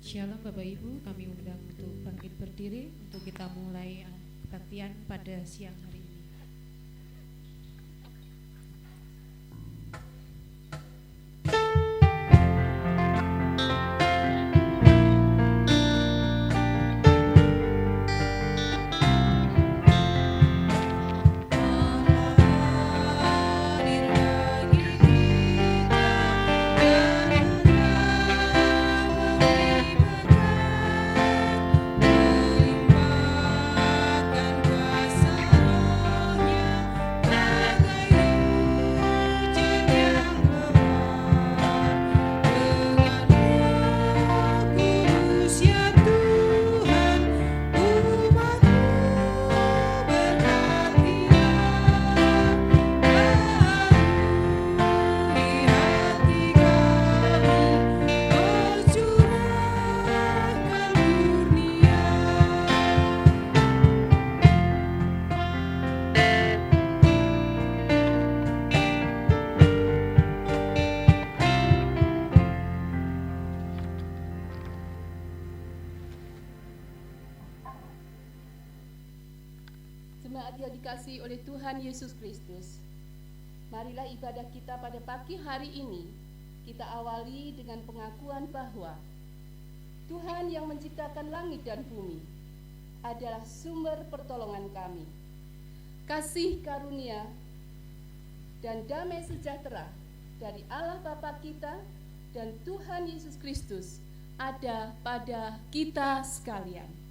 Shalom Bapak Ibu, kami undang untuk bangkit berdiri untuk kita mulai kebaktian pada siang hari ini. Jemaat yang dikasihi oleh Tuhan Yesus Kristus, marilah ibadah kita pada pagi hari ini kita awali dengan pengakuan bahwa Tuhan yang menciptakan langit dan bumi adalah sumber pertolongan kami. Kasih karunia dan damai sejahtera dari Allah Bapa kita dan Tuhan Yesus Kristus ada pada kita sekalian.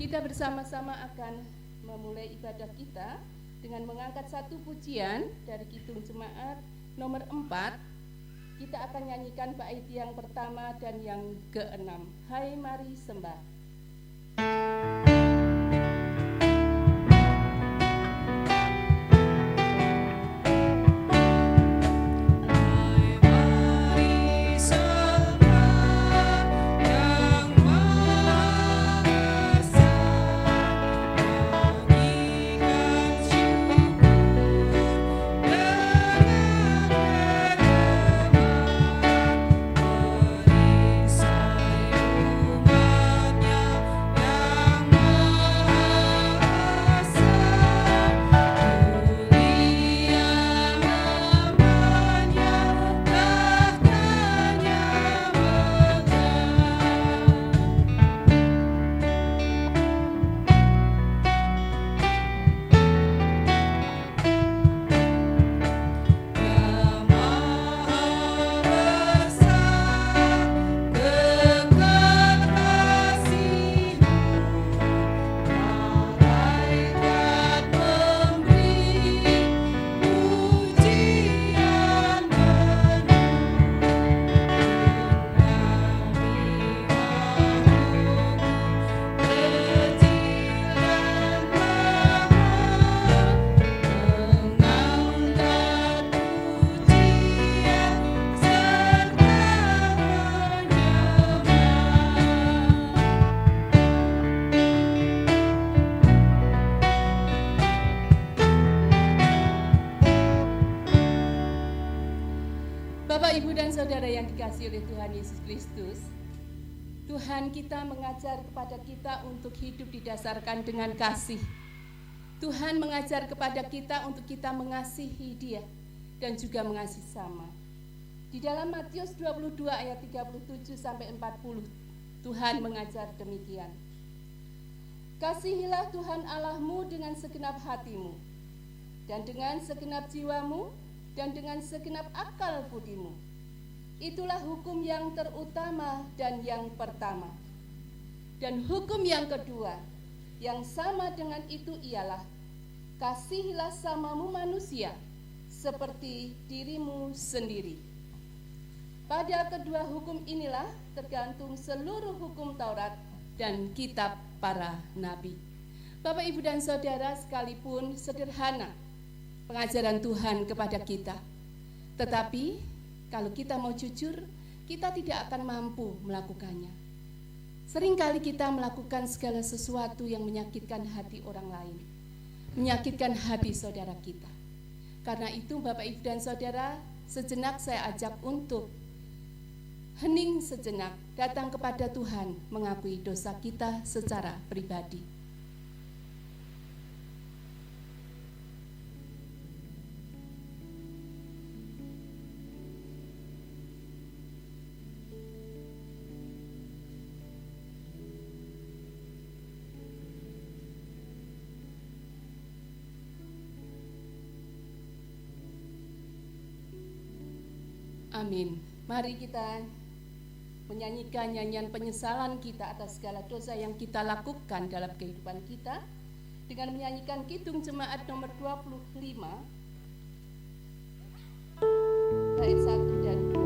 Kita bersama-sama akan memulai ibadah kita dengan mengangkat satu pujian dari Kidung Jemaat nomor 4. Kita akan nyanyikan bait yang pertama dan yang ke-6. Hai mari sembah. Bapak, Ibu, dan Saudara yang dikasihi oleh Tuhan Yesus Kristus, Tuhan kita mengajar kepada kita untuk hidup didasarkan dengan kasih. Tuhan mengajar kepada kita untuk kita mengasihi Dia dan juga mengasihi sama. Di dalam Matius 22 ayat 37 sampai 40, Tuhan mengajar demikian. Kasihilah Tuhan Allahmu dengan segenap hatimu, dan dengan segenap jiwamu, dan dengan segenap akal budimu. Itulah hukum yang terutama dan yang pertama. Dan hukum yang kedua, yang sama dengan itu ialah, kasihilah samamu manusia, seperti dirimu sendiri. Pada kedua hukum inilah tergantung seluruh hukum Taurat dan kitab para nabi. Bapak, Ibu, dan Saudara, sekalipun sederhana, pengajaran Tuhan kepada kita. Tetapi kalau kita mau jujur, kita tidak akan mampu melakukannya. Seringkali kita melakukan segala sesuatu yang menyakitkan hati orang lain, menyakitkan hati saudara kita. Karena itu Bapak, Ibu, dan Saudara, sejenak saya ajak untuk hening sejenak, datang kepada Tuhan, mengakui dosa kita secara pribadi. Amin. Mari kita menyanyikan nyanyian penyesalan kita atas segala dosa yang kita lakukan dalam kehidupan kita dengan menyanyikan Kidung Jemaat nomor 25 bait 1 dan 2.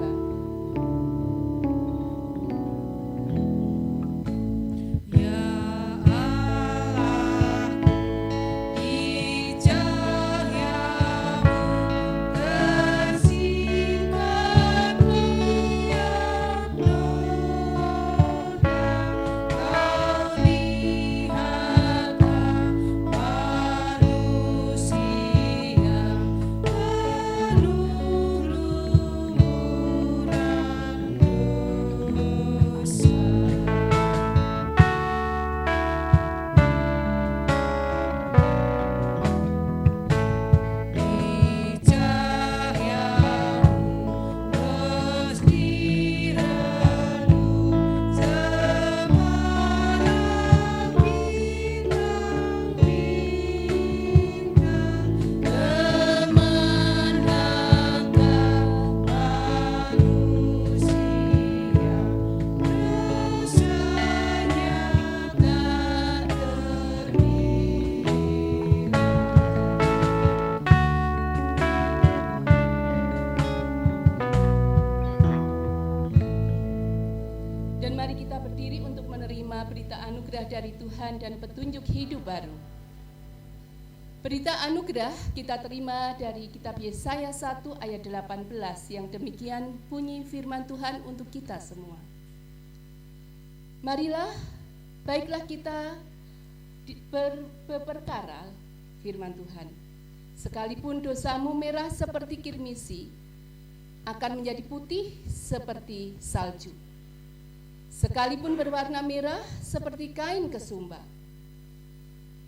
Dari Tuhan dan petunjuk hidup baru. Berita anugerah kita terima dari kitab Yesaya 1 ayat 18 yang demikian bunyi firman Tuhan untuk kita semua. Marilah, baiklah kita berperkara, firman Tuhan. Sekalipun dosamu merah seperti kirmisi, akan menjadi putih seperti salju. Sekalipun berwarna merah seperti kain kesumba,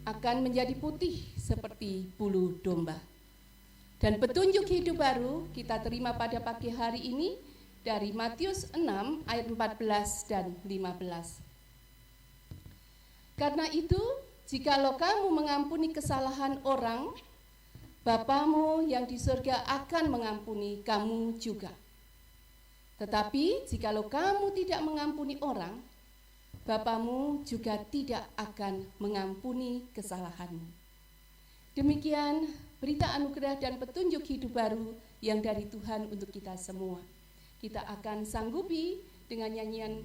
akan menjadi putih seperti bulu domba. Dan petunjuk hidup baru kita terima pada pagi hari ini dari Matius 6 ayat 14 dan 15. Karena itu, jikalau kamu mengampuni kesalahan orang, Bapamu yang di surga akan mengampuni kamu juga. Tetapi jikalau kamu tidak mengampuni orang, Bapamu juga tidak akan mengampuni kesalahanmu. Demikian berita anugerah dan petunjuk hidup baru yang dari Tuhan untuk kita semua. Kita akan sanggupi dengan nyanyian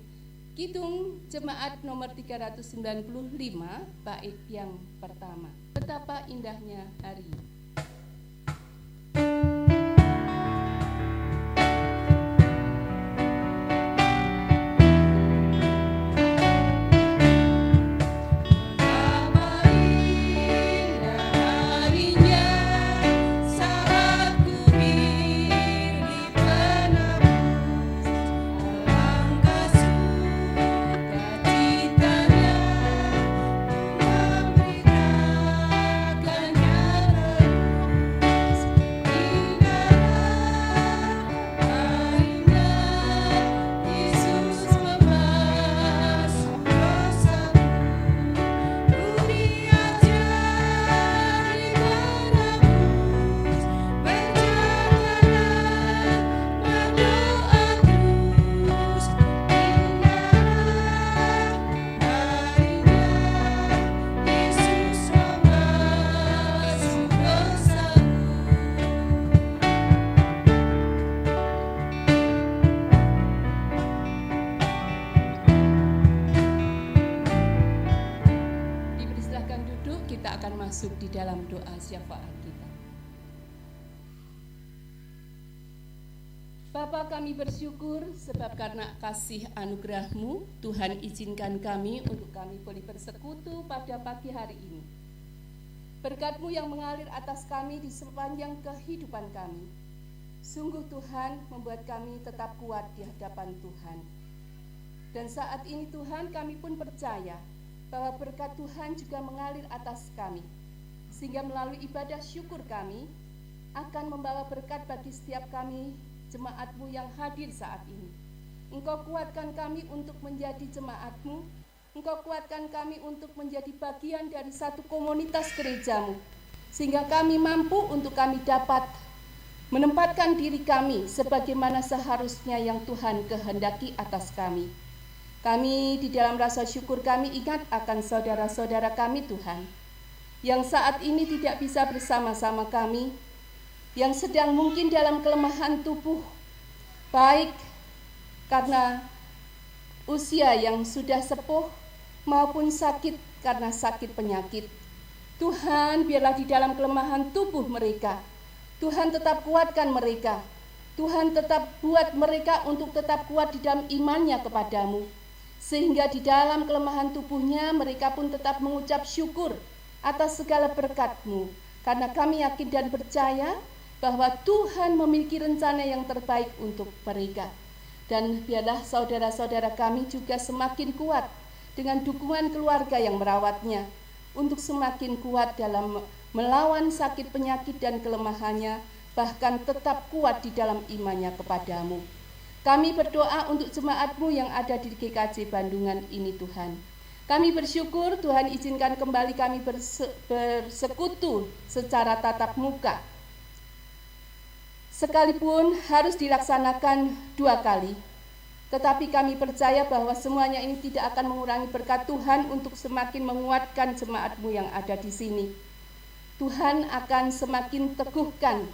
Kidung Jemaat nomor 395 bait yang pertama. Betapa indahnya hari. Masuk di dalam doa syafaat kita. Bapa, kami bersyukur sebab karena kasih anugerah-Mu, Tuhan izinkan kami untuk kami boleh bersekutu pada pagi hari ini. Berkat-Mu yang mengalir atas kami di sepanjang kehidupan kami. Sungguh Tuhan membuat kami tetap kuat di hadapan Tuhan. Dan saat ini Tuhan, kami pun percaya bahwa berkat Tuhan juga mengalir atas kami. Sehingga melalui ibadah syukur kami akan membawa berkat bagi setiap kami jemaat-Mu yang hadir saat ini. Engkau kuatkan kami untuk menjadi jemaat-Mu. Engkau kuatkan kami untuk menjadi bagian dari satu komunitas gereja-Mu. Sehingga kami mampu untuk kami dapat menempatkan diri kami sebagaimana seharusnya yang Tuhan kehendaki atas kami. Kami di dalam rasa syukur kami ingat akan saudara-saudara kami Tuhan, yang saat ini tidak bisa bersama-sama kami, yang sedang mungkin dalam kelemahan tubuh, baik karena usia yang sudah sepuh maupun sakit karena sakit penyakit. Tuhan, biarlah di dalam kelemahan tubuh mereka, Tuhan tetap kuatkan mereka. Tuhan tetap buat mereka untuk tetap kuat di dalam imannya kepadamu. Sehingga di dalam kelemahan tubuhnya mereka pun tetap mengucap syukur atas segala berkat-Mu. Karena kami yakin dan percaya bahwa Tuhan memiliki rencana yang terbaik untuk mereka. Dan biarlah saudara-saudara kami juga semakin kuat dengan dukungan keluarga yang merawatnya, untuk semakin kuat dalam melawan sakit penyakit dan kelemahannya, bahkan tetap kuat di dalam imannya kepadamu. Kami berdoa untuk jemaat-Mu yang ada di GKJ Bandungan ini Tuhan. Kami bersyukur Tuhan izinkan kembali kami bersekutu secara tatap muka. Sekalipun harus dilaksanakan 2 kali, tetapi kami percaya bahwa semuanya ini tidak akan mengurangi berkat Tuhan untuk semakin menguatkan jemaat-Mu yang ada di sini. Tuhan akan semakin teguhkan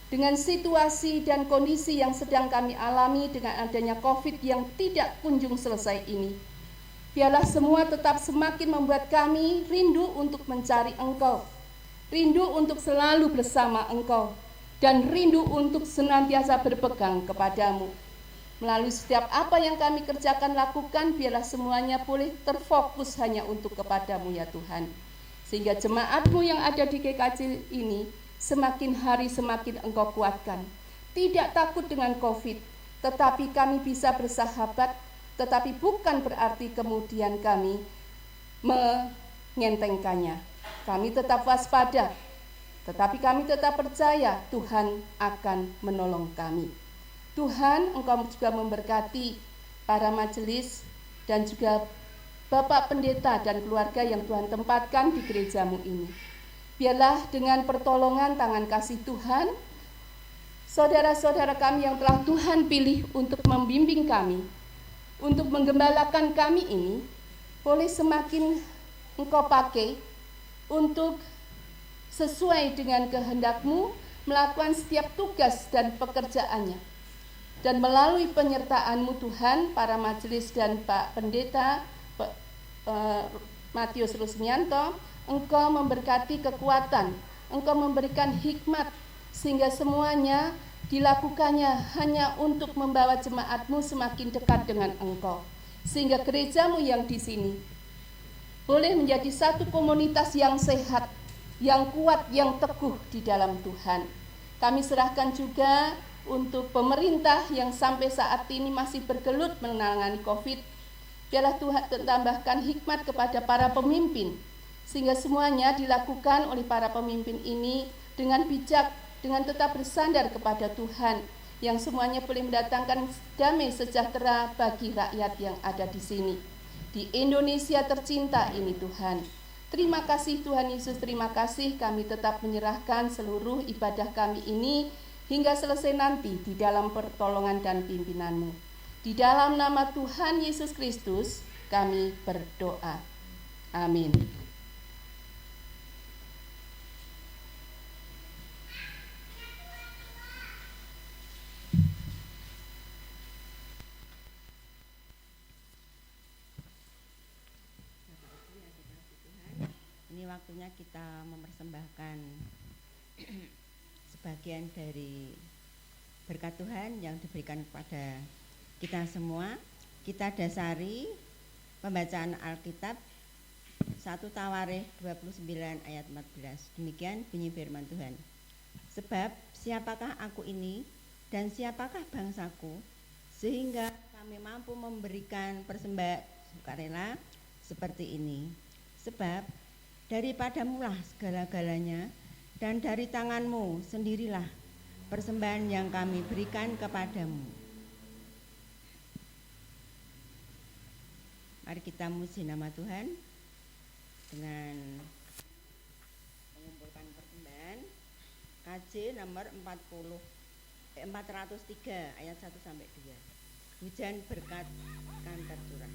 dengan situasi dan kondisi yang sedang kami alami dengan adanya COVID yang tidak kunjung selesai ini. Biarlah semua tetap semakin membuat kami rindu untuk mencari Engkau, rindu untuk selalu bersama Engkau, dan rindu untuk senantiasa berpegang kepadamu. Melalui setiap apa yang kami kerjakan lakukan, biarlah semuanya boleh terfokus hanya untuk kepadamu ya Tuhan. Sehingga jemaat-Mu yang ada di GKJ ini semakin hari semakin Engkau kuatkan. Tidak takut dengan COVID, tetapi kami bisa bersahabat, tetapi bukan berarti kemudian kami mengentengkannya. Kami tetap waspada, tetapi kami tetap percaya Tuhan akan menolong kami. Tuhan, Engkau juga memberkati para majelis dan juga Bapak Pendeta dan keluarga yang Tuhan tempatkan di gereja-Mu ini. Biarlah dengan pertolongan tangan kasih Tuhan, saudara-saudara kami yang telah Tuhan pilih untuk membimbing kami, untuk menggembalakan kami ini, boleh semakin Engkau pakai untuk sesuai dengan kehendak-Mu melakukan setiap tugas dan pekerjaannya. Dan melalui penyertaan-Mu Tuhan, para majelis dan Pak Pendeta Matius Rusmianto, Engkau memberkati kekuatan, Engkau memberikan hikmat, sehingga semuanya dilakukannya hanya untuk membawa jemaat-Mu semakin dekat dengan Engkau. Sehingga gereja-Mu yang di sini boleh menjadi satu komunitas yang sehat, yang kuat, yang teguh di dalam Tuhan. Kami serahkan juga untuk pemerintah yang sampai saat ini masih bergelut menangani COVID. Biarlah Tuhan tambahkan hikmat kepada para pemimpin, sehingga semuanya dilakukan oleh para pemimpin ini dengan bijak, dengan tetap bersandar kepada Tuhan, yang semuanya boleh mendatangkan damai sejahtera bagi rakyat yang ada di sini, di Indonesia tercinta ini Tuhan. Terima kasih Tuhan Yesus, terima kasih. Kami tetap menyerahkan seluruh ibadah kami ini hingga selesai nanti di dalam pertolongan dan pimpinan-Mu. Di dalam nama Tuhan Yesus Kristus kami berdoa. Amin. Ini waktunya kita mempersembahkan sebagian dari berkat Tuhan yang diberikan kepada kita semua. Kita dasari pembacaan Alkitab 1 Tawarikh 29 ayat 14. Demikian bunyi firman Tuhan. Sebab siapakah aku ini dan siapakah bangsaku, sehingga kami mampu memberikan persembahan sukarela seperti ini. Sebab daripadamulah segala-galanya, dan dari tanganmu sendirilah persembahan yang kami berikan kepadamu. Mari kita muji nama Tuhan dengan mengumpulkan persembahan KJ nomor 403 ayat 1 sampai 2. Hujan berkat kan tercurah.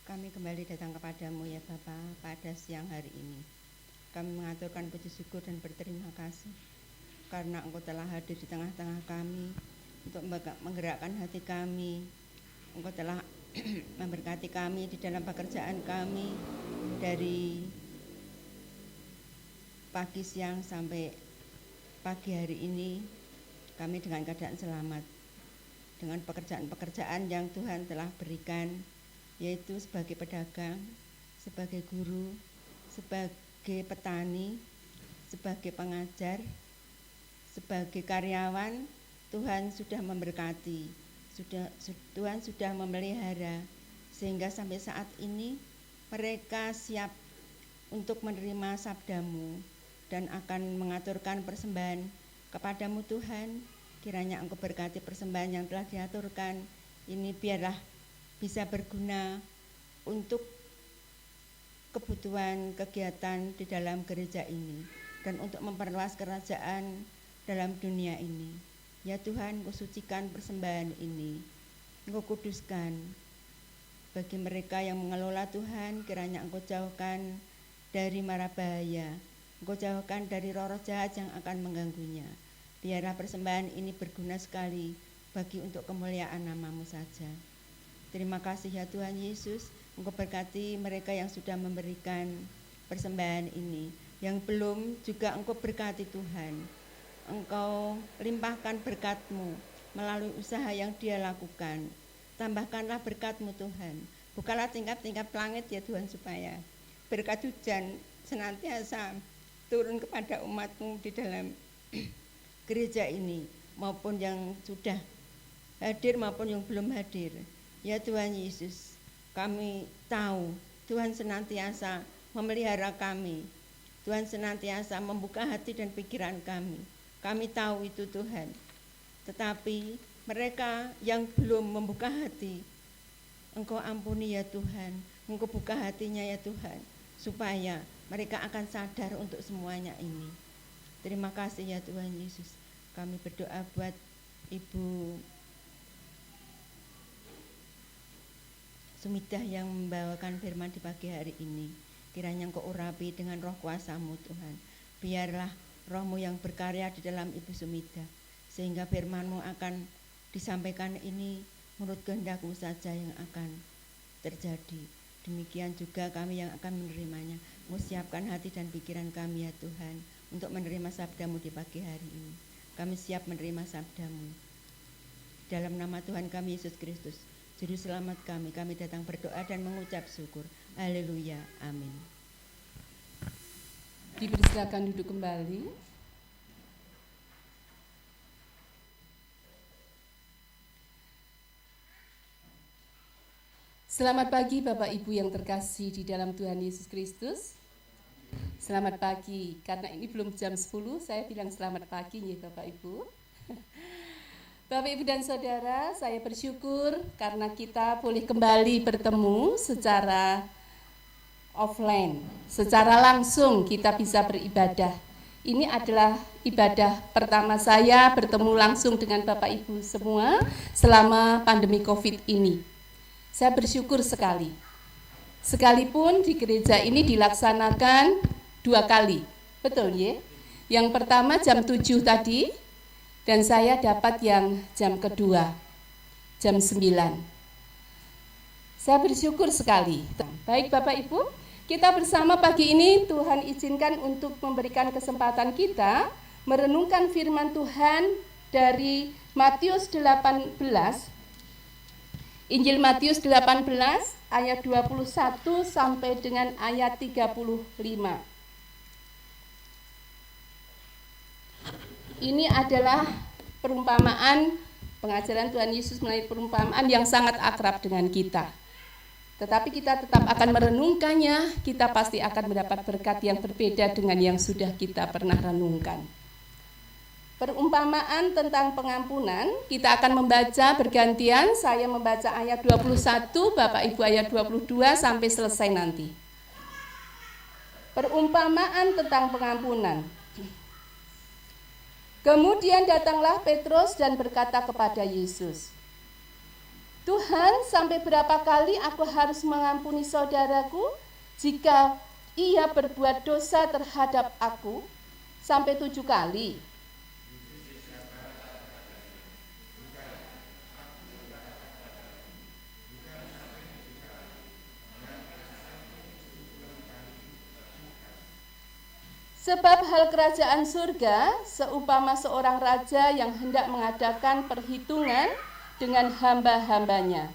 Kami kembali datang kepadamu ya Bapa pada siang hari ini. Kami mengaturkan puji syukur dan berterima kasih karena Engkau telah hadir di tengah-tengah kami untuk menggerakkan hati kami. Engkau telah memberkati kami di dalam pekerjaan kami dari pagi, siang sampai pagi hari ini. Kami dengan keadaan selamat dengan pekerjaan-pekerjaan yang Tuhan telah berikan, yaitu sebagai pedagang, sebagai guru, sebagai petani, sebagai pengajar, sebagai karyawan. Tuhan sudah memberkati, Tuhan sudah memelihara, sehingga sampai saat ini mereka siap untuk menerima sabdamu dan akan mengaturkan persembahan kepadamu Tuhan Kiranya Engkau berkati persembahan yang telah diaturkan ini, biarlah bisa berguna untuk kebutuhan kegiatan di dalam gereja ini dan untuk memperluas kerajaan dalam dunia ini. Ya Tuhan, Engkau sucikan persembahan ini, Engkau kuduskan. Bagi mereka yang mengelola Tuhan, kiranya Engkau jauhkan dari mara bahaya, Engkau jauhkan dari roh-roh jahat yang akan mengganggunya. Biarlah persembahan ini berguna sekali bagi untuk kemuliaan nama-Mu saja. Terima kasih ya Tuhan Yesus, Engkau berkati mereka yang sudah memberikan persembahan ini. Yang belum juga Engkau berkati Tuhan. Engkau limpahkan berkat-Mu melalui usaha yang dia lakukan. Tambahkanlah berkat-Mu Tuhan. Bukalah tingkap-tingkap langit ya Tuhan, supaya berkat hujan senantiasa turun kepada umat-Mu di dalam gereja ini, maupun yang sudah hadir maupun yang belum hadir. Ya Tuhan Yesus, kami tahu Tuhan senantiasa memelihara kami. Tuhan senantiasa membuka hati dan pikiran kami. Kami tahu itu Tuhan. Tetapi mereka yang belum membuka hati, Engkau ampuni ya Tuhan. Engkau buka hatinya ya Tuhan, supaya mereka akan sadar untuk semuanya ini. Terima kasih ya Tuhan Yesus. Kami berdoa buat Ibu Sumidah yang membawakan firman di pagi hari ini. Kiranya Engkau urapi dengan roh kuasa-Mu Tuhan. Biarlah roh-Mu yang berkarya di dalam Ibu Sumidah, sehingga firman-Mu akan disampaikan ini menurut kehendak-Mu saja yang akan terjadi. Demikian juga kami yang akan menerimanya. Mu siapkan hati dan pikiran kami ya Tuhan, untuk menerima sabda-Mu di pagi hari ini. Kami siap menerima sabda-Mu. Dalam nama Tuhan kami Yesus Kristus, Juru Selamat kami datang berdoa dan mengucap syukur. Haleluya, amin. Dipersilakan duduk kembali. Selamat pagi Bapak Ibu yang terkasih di dalam Tuhan Yesus Kristus. Selamat pagi, karena ini belum jam 10, saya bilang selamat pagi nih Bapak Ibu. Bapak Ibu dan Saudara, saya bersyukur karena kita boleh kembali bertemu secara offline, secara langsung kita bisa beribadah. Ini adalah ibadah pertama saya bertemu langsung dengan Bapak Ibu semua selama pandemi COVID ini. Saya bersyukur sekali. Sekalipun di gereja ini dilaksanakan 2 kali, betul ya? Yang pertama jam 7 tadi, dan saya dapat yang jam kedua, jam 9. Saya bersyukur sekali. Baik Bapak Ibu, kita bersama pagi ini Tuhan izinkan untuk memberikan kesempatan kita merenungkan firman Tuhan dari Matius 18, Injil Matius 18 ayat 21 sampai dengan ayat 35. Ini adalah perumpamaan pengajaran Tuhan Yesus melalui perumpamaan yang sangat akrab dengan kita. Tetapi kita tetap akan merenungkannya, kita pasti akan mendapat berkat yang berbeda dengan yang sudah kita pernah renungkan. Perumpamaan tentang pengampunan, kita akan membaca bergantian, saya membaca ayat 21, Bapak Ibu ayat 22 sampai selesai nanti. Perumpamaan tentang pengampunan. Kemudian datanglah Petrus dan berkata kepada Yesus, Tuhan, sampai berapa kali aku harus mengampuni saudaraku jika ia berbuat dosa terhadap aku? Sampai 7 kali. Sebab hal kerajaan surga seumpama seorang raja yang hendak mengadakan perhitungan dengan hamba-hambanya.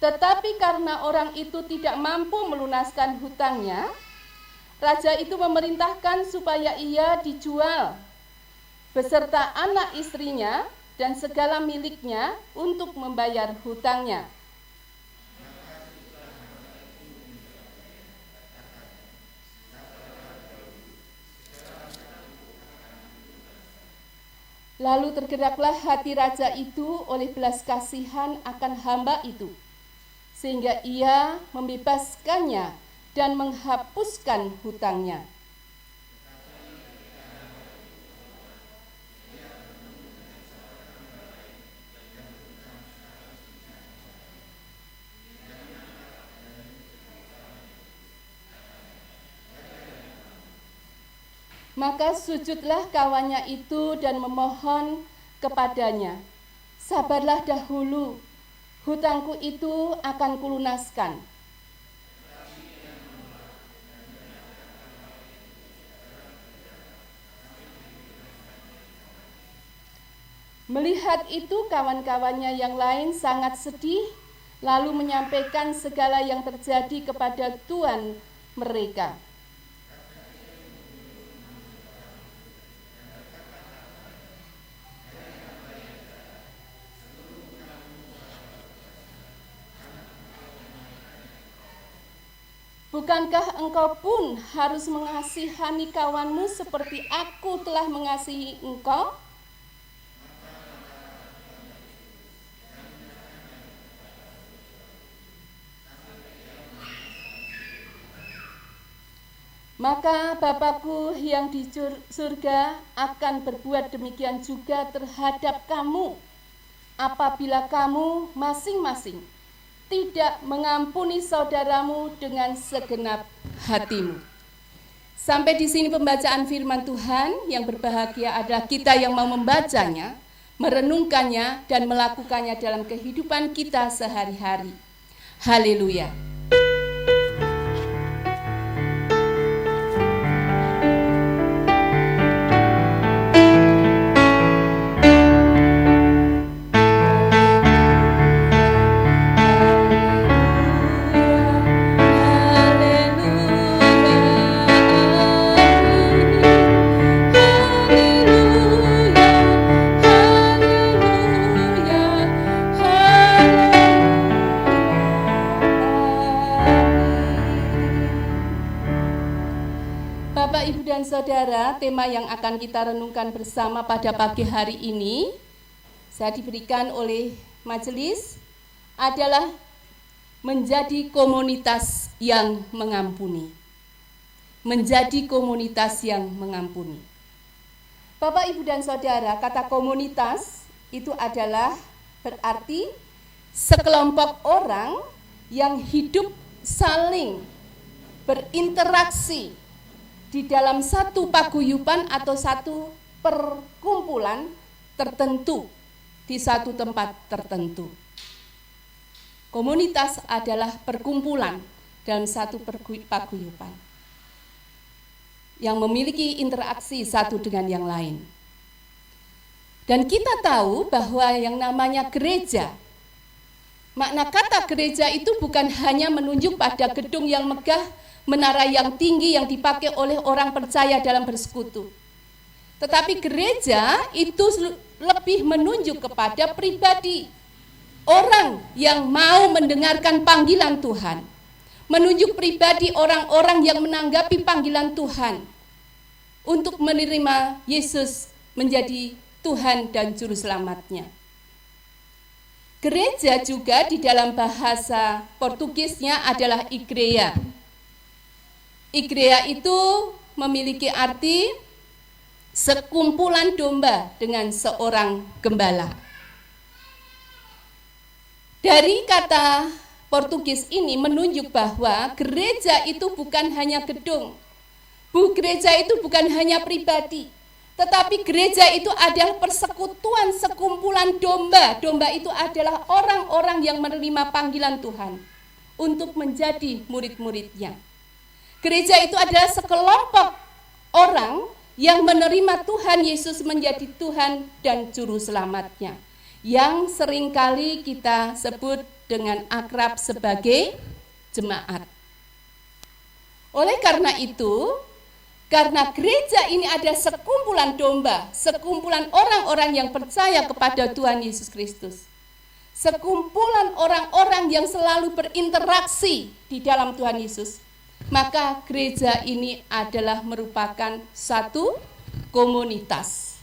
Tetapi karena orang itu tidak mampu melunaskan hutangnya, raja itu memerintahkan supaya ia dijual beserta anak istrinya dan segala miliknya untuk membayar hutangnya. Lalu tergeraklah hati raja itu oleh belas kasihan akan hamba itu, sehingga ia membebaskannya dan menghapuskan hutangnya. Maka sujudlah kawannya itu dan memohon kepadanya, "Sabarlah dahulu, hutangku itu akan kulunaskan." Melihat itu kawan-kawannya yang lain sangat sedih, lalu menyampaikan segala yang terjadi kepada tuan mereka. Bukankah engkau pun harus mengasihani kawanmu seperti aku telah mengasihi engkau? Maka Bapakku yang di surga akan berbuat demikian juga terhadap kamu, apabila kamu masing-masing tidak mengampuni saudaramu dengan segenap hatimu. Sampai di sini pembacaan firman Tuhan. Yang berbahagia adalah kita yang mau membacanya, merenungkannya, dan melakukannya dalam kehidupan kita sehari-hari. Haleluya. Bapak, Ibu, dan Saudara, tema yang akan kita renungkan bersama pada pagi hari ini, saya diberikan oleh majelis, adalah menjadi komunitas yang mengampuni. Menjadi komunitas yang mengampuni. Bapak, Ibu, dan Saudara, kata komunitas itu adalah berarti sekelompok orang yang hidup saling berinteraksi di dalam satu paguyuban atau satu perkumpulan tertentu di satu tempat tertentu. Komunitas adalah perkumpulan dalam satu paguyuban yang memiliki interaksi satu dengan yang lain. Dan kita tahu bahwa yang namanya gereja, makna kata gereja itu bukan hanya menunjuk pada gedung yang megah, menara yang tinggi yang dipakai oleh orang percaya dalam bersekutu. Tetapi gereja itu lebih menunjuk kepada pribadi orang yang mau mendengarkan panggilan Tuhan. Menunjuk pribadi orang-orang yang menanggapi panggilan Tuhan untuk menerima Yesus menjadi Tuhan dan Juru Selamatnya. Gereja juga di dalam bahasa Portugisnya adalah igreja. Igreja itu memiliki arti sekumpulan domba dengan seorang gembala. Dari kata Portugis ini menunjuk bahwa gereja itu bukan hanya gedung. Gereja itu bukan hanya pribadi. Tetapi gereja itu adalah persekutuan sekumpulan domba. Domba itu adalah orang-orang yang menerima panggilan Tuhan untuk menjadi murid-muridnya. Gereja itu adalah sekelompok orang yang menerima Tuhan Yesus menjadi Tuhan dan Juru Selamatnya, yang seringkali kita sebut dengan akrab sebagai jemaat. Oleh karena itu, karena gereja ini ada sekumpulan domba, sekumpulan orang-orang yang percaya kepada Tuhan Yesus Kristus, sekumpulan orang-orang yang selalu berinteraksi di dalam Tuhan Yesus, maka gereja ini adalah merupakan satu komunitas.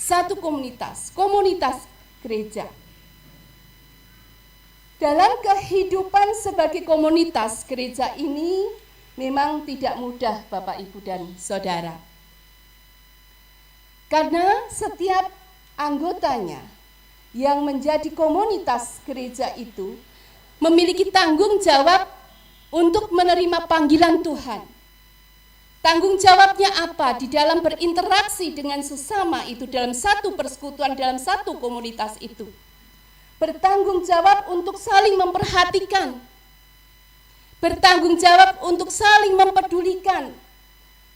satu komunitas gereja. Dalam kehidupan sebagai komunitas gereja ini memang tidak mudah Bapak, Ibu, dan Saudara. Karena setiap anggotanya yang menjadi komunitas gereja itu memiliki tanggung jawab untuk menerima panggilan Tuhan. Tanggung jawabnya apa? Di dalam berinteraksi dengan sesama itu dalam satu persekutuan, dalam satu komunitas itu. Bertanggung jawab untuk saling memperhatikan, bertanggung jawab untuk saling mempedulikan,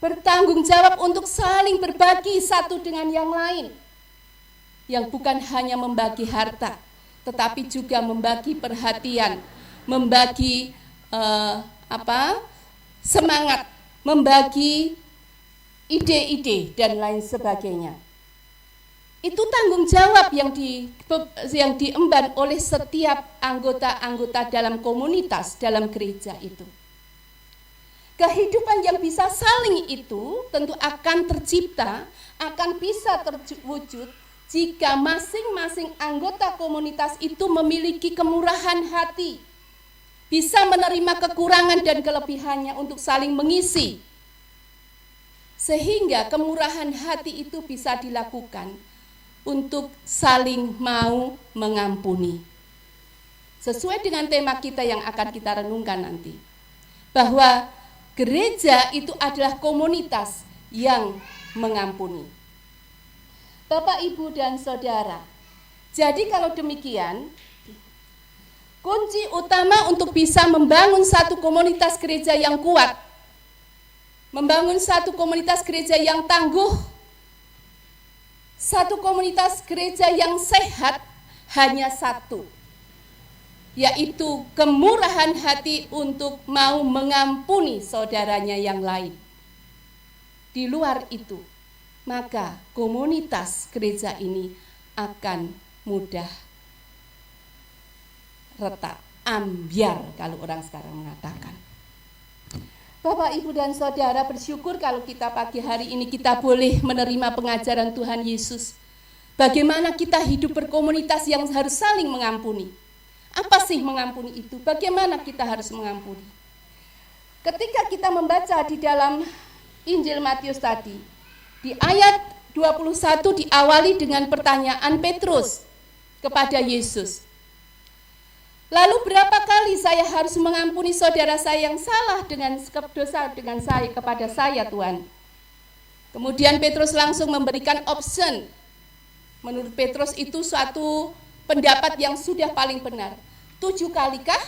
bertanggung jawab untuk saling berbagi satu dengan yang lain, yang bukan hanya membagi harta, tetapi juga membagi perhatian, membagi semangat, membagi ide-ide dan lain sebagainya. Itu tanggung jawab yang diemban oleh setiap anggota-anggota dalam komunitas, dalam gereja itu. Kehidupan yang bisa saling itu tentu akan tercipta, akan bisa terwujud jika masing-masing anggota komunitas itu memiliki kemurahan hati, bisa menerima kekurangan dan kelebihannya untuk saling mengisi, sehingga kemurahan hati itu bisa dilakukan untuk saling mau mengampuni. Sesuai dengan tema kita yang akan kita renungkan nanti, bahwa gereja itu adalah komunitas yang mengampuni. Bapak, Ibu, dan Saudara, jadi kalau demikian, kunci utama untuk bisa membangun satu komunitas gereja yang kuat, membangun satu komunitas gereja yang tangguh, satu komunitas gereja yang sehat hanya satu, yaitu kemurahan hati untuk mau mengampuni saudaranya yang lain. Di luar itu, maka komunitas gereja ini akan mudah retak, ambyar kalau orang sekarang mengatakan. Bapak, Ibu, dan Saudara, bersyukur kalau kita pagi hari ini kita boleh menerima pengajaran Tuhan Yesus. Bagaimana kita hidup berkomunitas yang harus saling mengampuni. Apa sih mengampuni itu? Bagaimana kita harus mengampuni? Ketika kita membaca di dalam Injil Matius tadi, di ayat 21 diawali dengan pertanyaan Petrus kepada Yesus. Lalu berapa kali saya harus mengampuni saudara saya yang salah dengan dosa dengan saya kepada saya, Tuhan? Kemudian Petrus langsung memberikan option. Menurut Petrus itu suatu pendapat yang sudah paling benar. 7 kali kah?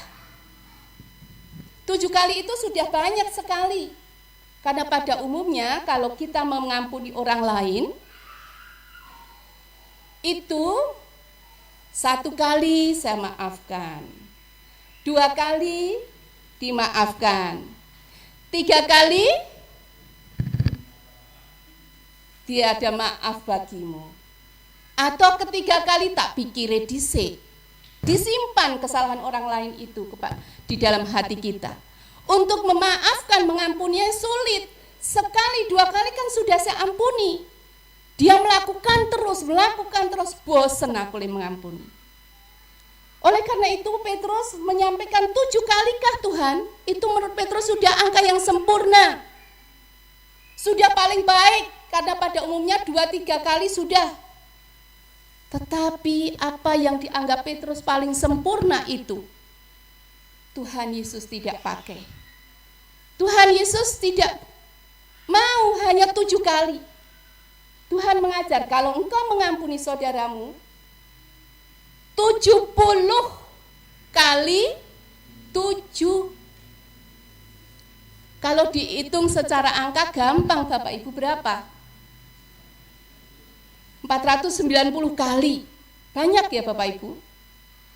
7 kali itu sudah banyak sekali. Karena pada umumnya kalau kita mengampuni orang lain, itu 1 kali saya maafkan, 2 kali dimaafkan, 3 kali tiada maaf bagimu, atau ketiga kali tak pikir dhisik. Disimpan kesalahan orang lain itu di dalam hati kita. Untuk memaafkan, mengampuninya sulit. 1 kali, 2 kali kan sudah saya ampuni. Dia melakukan terus, bosan aku mengampuni. Oleh karena itu Petrus menyampaikan 7 kalikah Tuhan? Itu menurut Petrus sudah angka yang sempurna. Sudah paling baik, karena pada umumnya 2-3 kali sudah. Tetapi apa yang dianggap Petrus paling sempurna itu, Tuhan Yesus tidak pakai. Tuhan Yesus tidak mau hanya 7 kali. Tuhan mengajar, kalau engkau mengampuni saudaramu 70 kali 7. Kalau dihitung secara angka gampang Bapak Ibu, berapa? 490 kali. Banyak ya Bapak Ibu?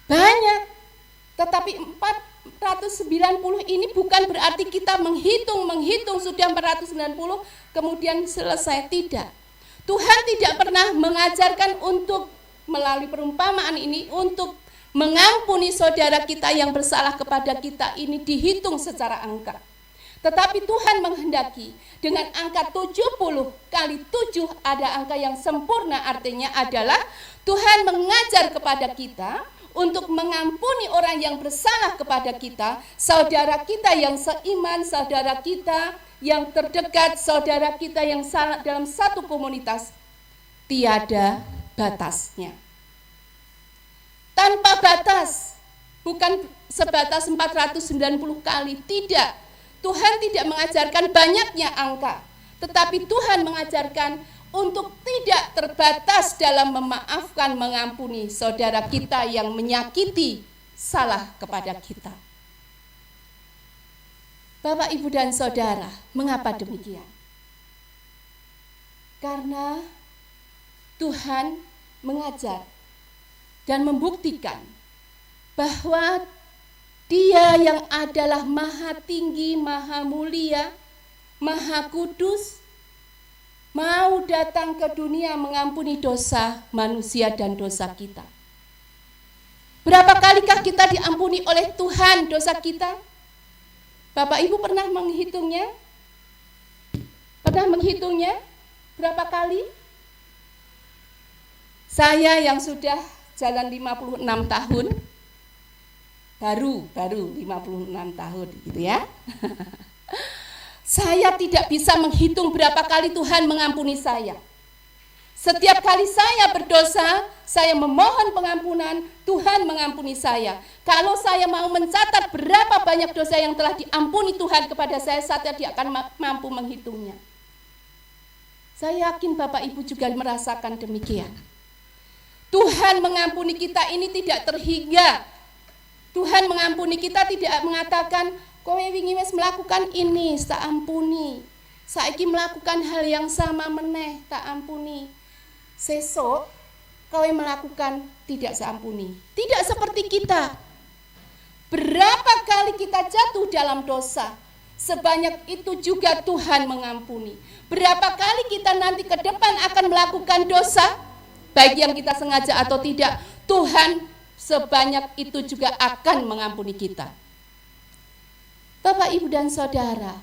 Banyak. Tetapi 490 ini bukan berarti kita menghitung sudah 490 kemudian selesai, tidak. Tuhan tidak pernah mengajarkan untuk melalui perumpamaan ini untuk mengampuni saudara kita yang bersalah kepada kita ini dihitung secara angka. Tetapi Tuhan menghendaki dengan angka 70 kali 7 ada angka yang sempurna, artinya adalah Tuhan mengajar kepada kita untuk mengampuni orang yang bersalah kepada kita, saudara kita yang seiman, saudara kita yang terdekat, saudara kita yang salah dalam satu komunitas, tiada batasnya. Tanpa batas, bukan sebatas 490 kali, tidak. Tuhan tidak mengajarkan banyaknya angka, tetapi Tuhan mengajarkan untuk tidak terbatas dalam memaafkan, mengampuni saudara kita yang menyakiti salah kepada kita. Bapak, Ibu, dan Saudara, mengapa demikian? Karena Tuhan mengajar dan membuktikan bahwa Dia yang adalah maha tinggi, maha mulia, maha kudus, mau datang ke dunia mengampuni dosa manusia dan dosa kita. Berapa kalikah kita diampuni oleh Tuhan dosa kita? Bapak Ibu pernah menghitungnya? Pernah menghitungnya? Berapa kali? Saya yang sudah jalan 56 tahun, baru 56 tahun gitu ya. Saya tidak bisa menghitung berapa kali Tuhan mengampuni saya. Setiap kali saya berdosa, saya memohon pengampunan, Tuhan mengampuni saya. Kalau saya mau mencatat berapa banyak dosa yang telah diampuni Tuhan kepada saya tidak akan mampu menghitungnya. Saya yakin Bapak Ibu juga merasakan demikian. Tuhan mengampuni kita ini tidak terhingga. Tuhan mengampuni kita tidak mengatakan, kowe wingi wis melakukan ini, tak ampuni. Saiki melakukan hal yang sama meneh, tak ampuni. Sesok kowe melakukan tidak seampuni. Tidak seperti kita. Berapa kali kita jatuh dalam dosa, sebanyak itu juga Tuhan mengampuni. Berapa kali kita nanti ke depan akan melakukan dosa, baik yang kita sengaja atau tidak, Tuhan sebanyak itu juga akan mengampuni kita. Bapak, Ibu, dan Saudara,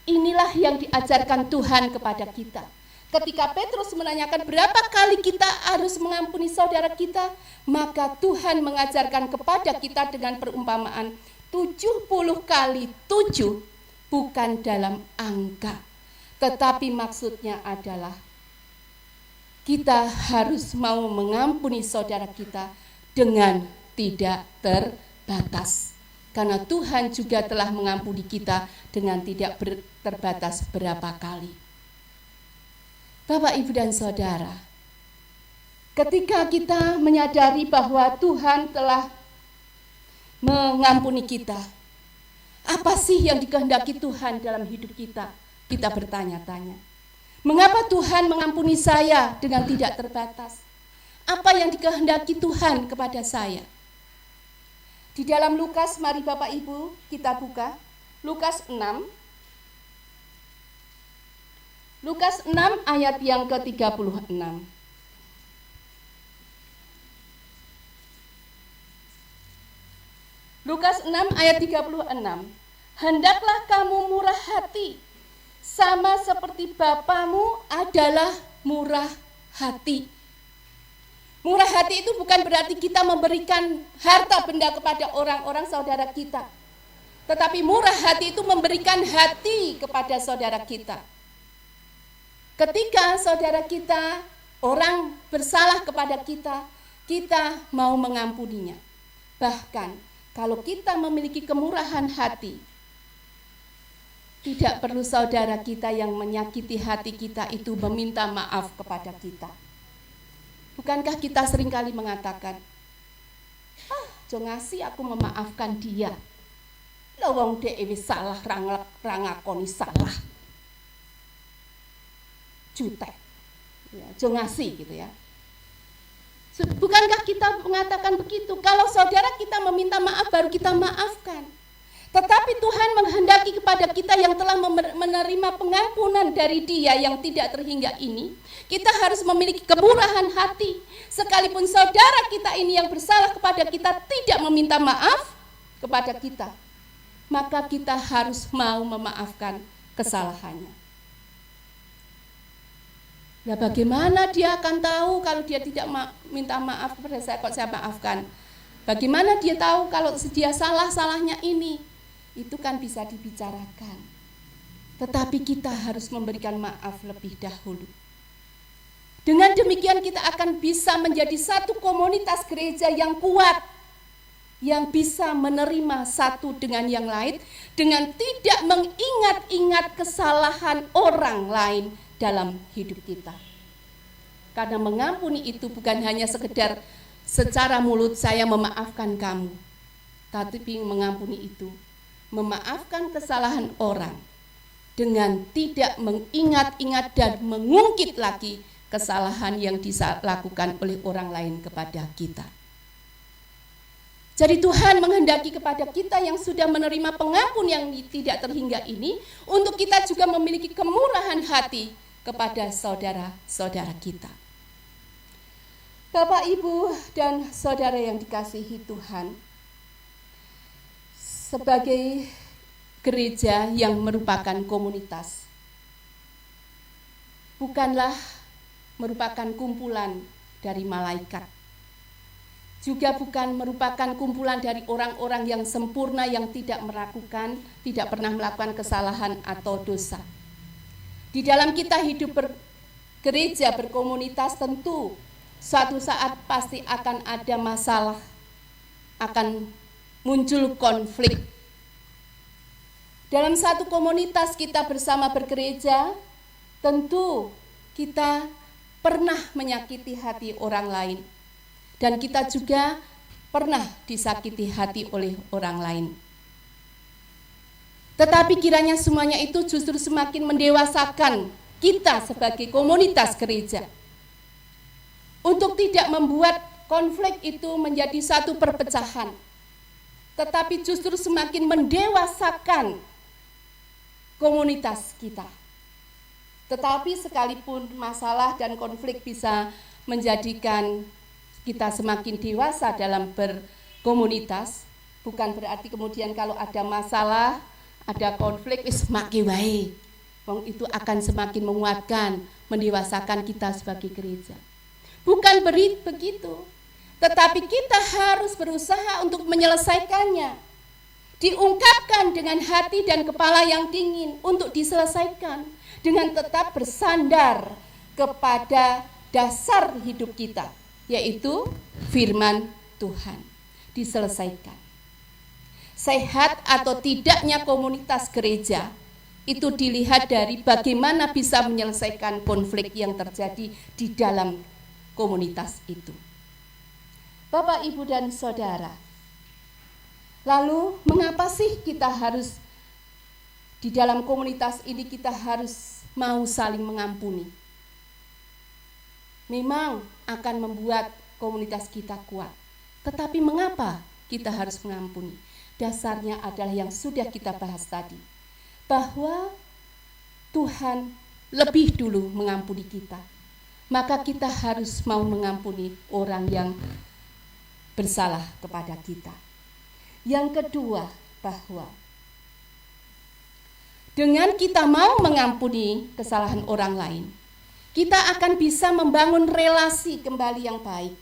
inilah yang diajarkan Tuhan kepada kita. Ketika Petrus menanyakan berapa kali kita harus mengampuni saudara kita, maka Tuhan mengajarkan kepada kita dengan perumpamaan 70 kali 7, bukan dalam angka, tetapi maksudnya adalah kita harus mau mengampuni saudara kita dengan tidak terbatas. Karena Tuhan juga telah mengampuni kita dengan tidak terbatas berapa kali. Bapak, Ibu, dan Saudara, ketika kita menyadari bahwa Tuhan telah mengampuni kita, apa sih yang dikehendaki Tuhan dalam hidup kita? Kita bertanya-tanya, mengapa Tuhan mengampuni saya dengan tidak terbatas? Apa yang dikehendaki Tuhan kepada saya? Di dalam Lukas, mari Bapak Ibu kita buka Lukas 6. Lukas 6 ayat yang ke-36. Lukas 6 ayat 36. Hendaklah kamu murah hati, sama seperti Bapamu adalah murah hati. Murah hati itu bukan berarti kita memberikan harta benda kepada orang-orang saudara kita. Tetapi murah hati itu memberikan hati kepada saudara kita. Ketika saudara kita, orang bersalah kepada kita, kita mau mengampuninya. Bahkan kalau kita memiliki kemurahan hati, tidak perlu saudara kita yang menyakiti hati kita itu meminta maaf kepada kita. Bukankah kita seringkali mengatakan, jo ngasih aku memaafkan dia. Lah wong dhewe salah ra ngakoni salah. Jutek. Ya, jo ngasih gitu ya. Bukankah kita mengatakan begitu? Kalau saudara kita meminta maaf baru kita maafkan. Tetapi Tuhan menghendaki kepada kita yang telah menerima pengampunan dari Dia yang tidak terhingga ini, kita harus memiliki kemurahan hati. Sekalipun saudara kita ini yang bersalah kepada kita tidak meminta maaf kepada kita, maka kita harus mau memaafkan kesalahannya. Nah, bagaimana dia akan tahu kalau dia tidak minta maaf kepada saya, kok saya maafkan? Bagaimana dia tahu kalau dia salahnya ini? Itu kan bisa dibicarakan. Tetapi kita harus memberikan maaf lebih dahulu. Dengan demikian kita akan bisa menjadi satu komunitas gereja yang kuat, yang bisa menerima satu dengan yang lain, dengan tidak mengingat-ingat kesalahan orang lain dalam hidup kita. Karena mengampuni itu bukan hanya sekedar secara mulut saya memaafkan kamu, tapi mengampuni itu memaafkan kesalahan orang dengan tidak mengingat-ingat dan mengungkit lagi kesalahan yang dilakukan oleh orang lain kepada kita. Jadi Tuhan menghendaki kepada kita yang sudah menerima pengampun yang tidak terhingga ini, untuk kita juga memiliki kemurahan hati kepada saudara-saudara kita. Bapak, Ibu, dan saudara yang dikasihi Tuhan, sebagai gereja yang merupakan komunitas, bukanlah merupakan kumpulan dari malaikat, juga bukan merupakan kumpulan dari orang-orang yang sempurna yang tidak pernah melakukan kesalahan atau dosa. Di dalam kita hidup bergereja, berkomunitas, tentu suatu saat pasti akan ada masalah, akan muncul konflik. Dalam satu komunitas kita bersama bergereja, tentu kita pernah menyakiti hati orang lain, dan kita juga pernah disakiti hati oleh orang lain. Tetapi kiranya semuanya itu justru semakin mendewasakan kita sebagai komunitas gereja, untuk tidak membuat konflik itu menjadi satu perpecahan, tetapi justru semakin mendewasakan komunitas kita. Tetapi sekalipun masalah dan konflik bisa menjadikan kita semakin dewasa dalam berkomunitas, bukan berarti kemudian kalau ada masalah, ada konflik, maki wae. Wong itu akan semakin menguatkan, mendewasakan kita sebagai gereja. Bukan begitu, tetapi kita harus berusaha untuk menyelesaikannya. Diungkapkan dengan hati dan kepala yang dingin untuk diselesaikan, dengan tetap bersandar kepada dasar hidup kita, yaitu firman Tuhan. Diselesaikan. Sehat atau tidaknya komunitas gereja itu dilihat dari bagaimana bisa menyelesaikan konflik yang terjadi di dalam komunitas itu. Bapak, Ibu, dan saudara, lalu mengapa sih kita harus di dalam komunitas ini kita harus mau saling mengampuni? Memang akan membuat komunitas kita kuat. Tetapi mengapa kita harus mengampuni? Dasarnya adalah yang sudah kita bahas tadi, bahwa Tuhan lebih dulu mengampuni kita. Maka kita harus mau mengampuni orang yang bersalah kepada kita. Yang kedua, bahwa dengan kita mau mengampuni kesalahan orang lain, kita akan bisa membangun relasi kembali yang baik.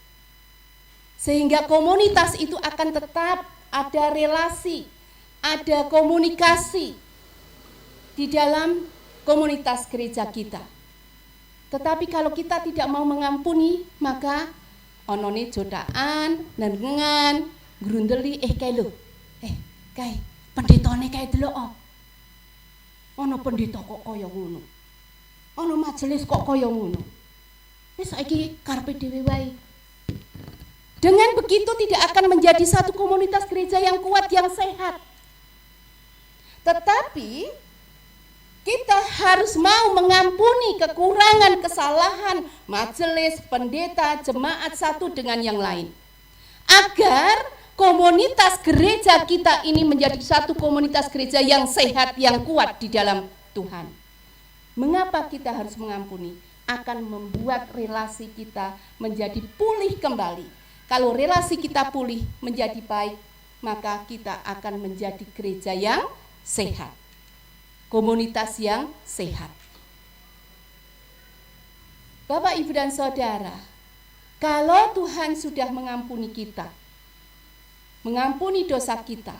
Sehingga komunitas itu akan tetap ada relasi, ada komunikasi di dalam komunitas gereja kita. Tetapi kalau kita tidak mau mengampuni, maka onone jodaan, nengengan, grundeli, kae lho. Kae, pendetane kae delok. Ono pendeta kok kaya ngono. Ono majelis kok kaya ngono. Wis saiki karepe dhewe wae. Dengan begitu tidak akan menjadi satu komunitas gereja yang kuat, yang sehat. Tetapi kita harus mau mengampuni kekurangan, kesalahan majelis, pendeta, jemaat satu dengan yang lain. Agar komunitas gereja kita ini menjadi satu komunitas gereja yang sehat, yang kuat di dalam Tuhan. Mengapa kita harus mengampuni? Akan membuat relasi kita menjadi pulih kembali. Kalau relasi kita pulih menjadi baik, maka kita akan menjadi gereja yang sehat, komunitas yang sehat. Bapak, Ibu, dan Saudara, kalau Tuhan sudah mengampuni kita, mengampuni dosa kita,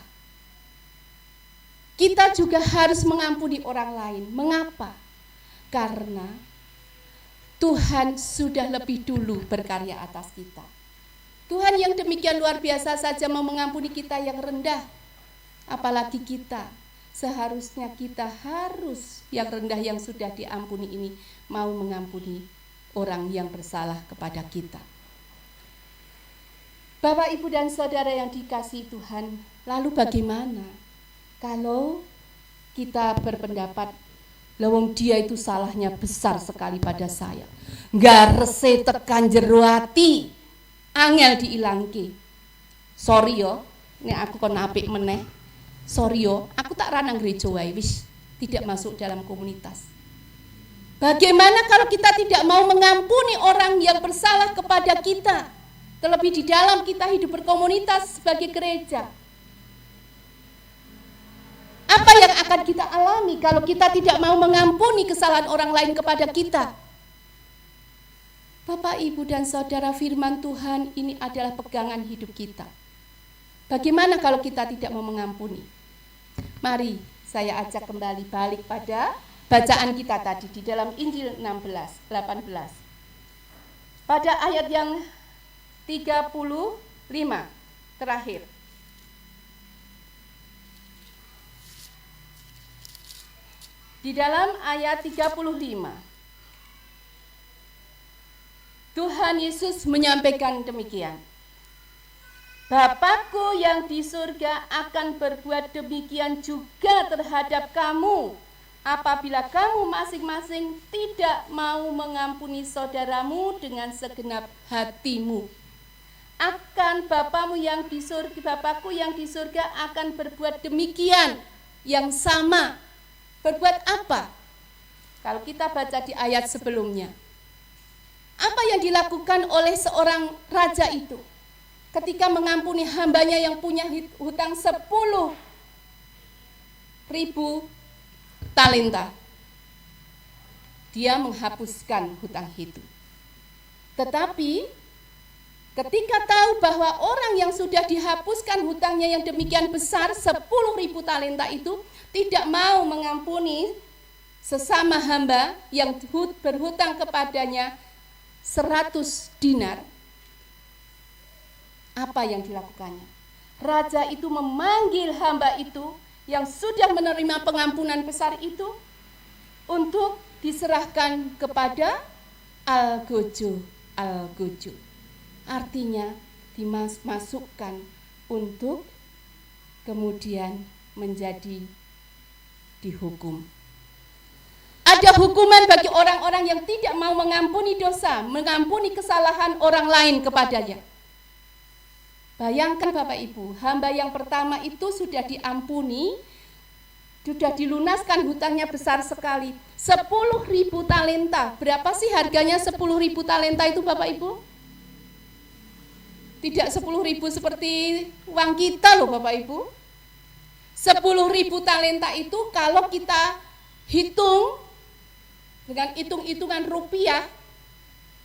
kita juga harus mengampuni orang lain. Mengapa? Karena Tuhan sudah lebih dulu berkarya atas kita. Tuhan yang demikian luar biasa saja mau mengampuni kita yang rendah, apalagi kita. Seharusnya kita harus yang rendah yang sudah diampuni ini mau mengampuni orang yang bersalah kepada kita. Bapak, Ibu, dan Saudara yang dikasihi Tuhan, lalu bagaimana kalau kita berpendapat, lawang dia itu salahnya besar sekali pada saya, nggak rese tekan jero ati, angel diilangke. Sorry yo, nek aku kon apik meneh. Sorry yo, aku tak ranang gereja wae wis tidak masuk dalam komunitas. Bagaimana kalau kita tidak mau mengampuni orang yang bersalah kepada kita? Terlebih di dalam kita hidup berkomunitas sebagai gereja. Apa yang akan kita alami kalau kita tidak mau mengampuni kesalahan orang lain kepada kita? Bapak, Ibu, dan Saudara, firman Tuhan ini adalah pegangan hidup kita. Bagaimana kalau kita tidak mau mengampuni? Mari saya ajak kembali balik pada bacaan kita tadi di dalam Injil 18. Pada ayat yang 35 terakhir. Di dalam ayat 35, Tuhan Yesus menyampaikan demikian. Bapakku yang di surga akan berbuat demikian juga terhadap kamu, apabila kamu masing-masing tidak mau mengampuni saudaramu dengan segenap hatimu. Bapakku yang di surga akan berbuat demikian yang sama. Berbuat apa? Kalau kita baca di ayat sebelumnya, apa yang dilakukan oleh seorang raja itu ketika mengampuni hambanya yang punya hutang 10.000 talenta? Dia menghapuskan hutang itu. Tetapi ketika tahu bahwa orang yang sudah dihapuskan hutangnya yang demikian besar 10.000 talenta itu tidak mau mengampuni sesama hamba yang berhutang kepadanya 100 dinar, apa yang dilakukannya? Raja itu memanggil hamba itu yang sudah menerima pengampunan besar itu untuk diserahkan kepada algojo. Artinya dimasukkan untuk kemudian menjadi dihukum. Ada hukuman bagi orang-orang yang tidak mau mengampuni dosa, mengampuni kesalahan orang lain kepadanya. Bayangkan Bapak Ibu, hamba yang pertama itu sudah diampuni, sudah dilunaskan hutangnya besar sekali, 10.000 talenta. Berapa sih harganya 10.000 talenta itu Bapak Ibu? Tidak 10.000 seperti uang kita loh Bapak Ibu. 10.000 talenta itu kalau kita hitung dengan hitung-hitungan rupiah,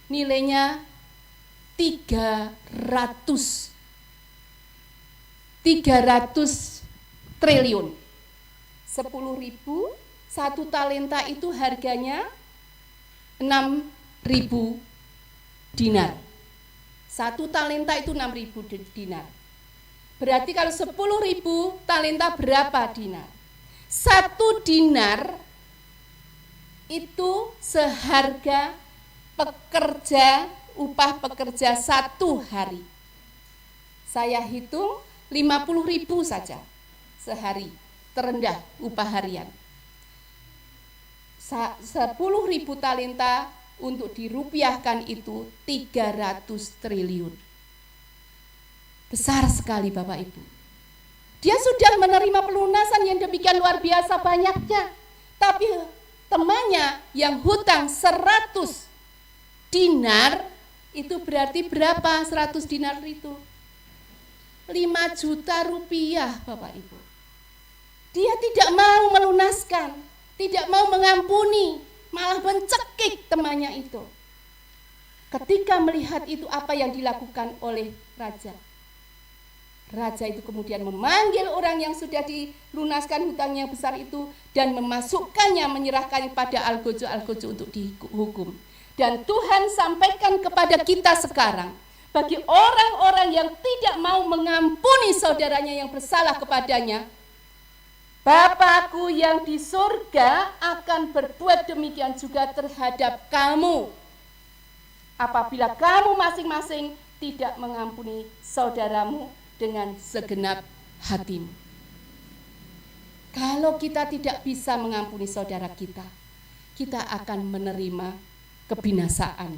nilainya 300 triliun. 10.000, satu talenta itu harganya 6.000 dinar. Satu talenta itu 6.000 dinar. Berarti kalau 10.000 talenta berapa dinar? Satu dinar itu seharga upah pekerja 1 hari. Saya hitung 50.000 saja sehari, terendah upah harian. 10.000 talenta untuk dirupiahkan itu 300 triliun. Besar sekali Bapak Ibu. Dia sudah menerima pelunasan yang demikian luar biasa banyaknya. Tapi temannya yang hutang 100 dinar, itu berarti berapa 100 dinar itu? 5 juta rupiah, Bapak Ibu. Dia tidak mau melunaskan, tidak mau mengampuni, malah mencekik temannya itu. Ketika melihat itu apa yang dilakukan oleh raja. Raja itu kemudian memanggil orang yang sudah dilunaskan hutangnya besar itu dan memasukkannya, menyerahkannya pada algojo-algojo untuk dihukum. Dan Tuhan sampaikan kepada kita sekarang, bagi orang-orang yang tidak mau mengampuni saudaranya yang bersalah kepadanya, Bapakku yang di surga akan berbuat demikian juga terhadap kamu. Apabila kamu masing-masing tidak mengampuni saudaramu dengan segenap hatimu. Kalau kita tidak bisa mengampuni saudara kita, kita akan menerima kebinasaan